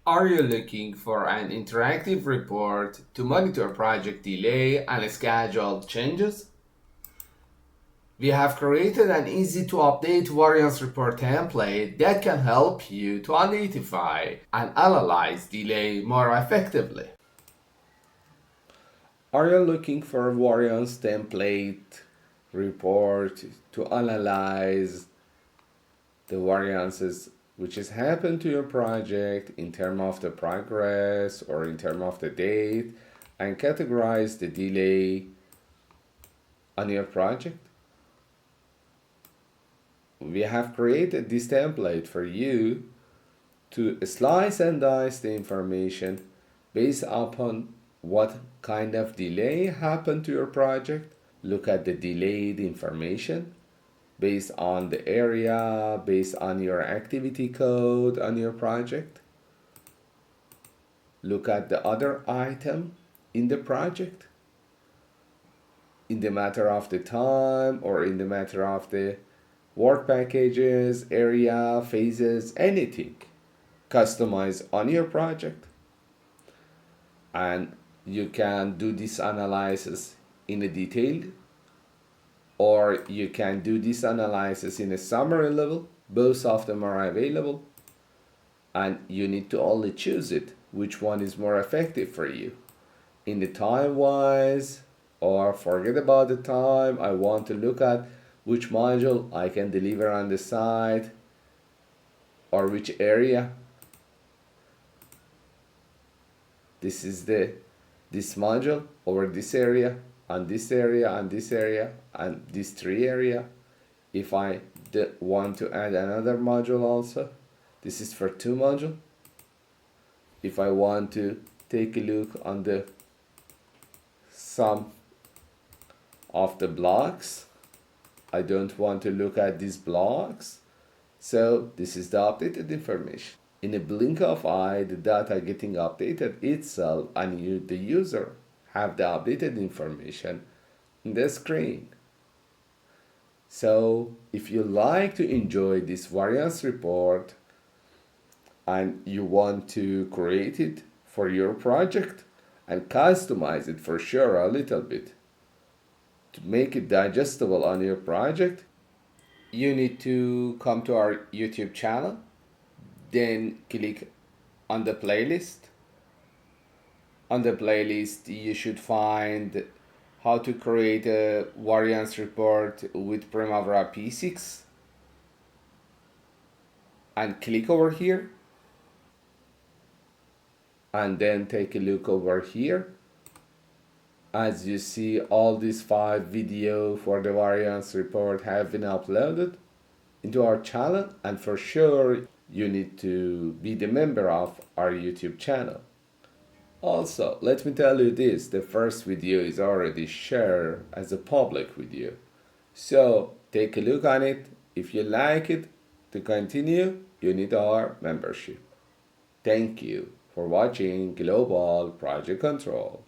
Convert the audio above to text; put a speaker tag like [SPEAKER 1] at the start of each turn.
[SPEAKER 1] Are you looking for an interactive report to monitor project delay and schedule changes? We have created an easy to update variance report template that can help you to identify and analyze delay more effectively. Are you looking for a variance template report to analyze the variances which has happened to your project in terms of the progress or in terms of the date and categorize the delay on your project? We have created this template for you to slice and dice the information based upon what kind of delay happened to your project. Look at the delayed information based on the area, based on your activity code on your project. Look at the other item in the project in the matter of the time or in the matter of the work packages, area, phases, anything. Customize on your project. And you can do this analysis in a detailed, or you can do this analysis in a summary level. Both of them are available, and you need to only choose it which one is more effective for you in the time wise, or forget about the time. I want to look at which module I can deliver on the site or which area. This is this module over this area and this area and this area and this three area. If I want to add another module also, this is for two module. If I want to take a look on the sum of the blocks, I don't want to look at these blocks. So this is the updated information. In a blink of eye, the data getting updated itself, and you, the user, have the updated information in the screen. So if you like to enjoy this variance report and you want to create it for your project and customize it for sure a little bit to make it digestible on your project, you need to come to our YouTube channel, then click on the playlist. On the playlist, you should find how to create a variance report with Primavera P6 and click over here, and then take a look over here. As you see, all these 5 videos for the variance report have been uploaded into our channel, and for sure you need to be the member of our YouTube channel. Also, let me tell you this, the first video is already shared as a public video. So take a look on it. If you like it, to continue, you need our membership. Thank you for watching Global Project Control.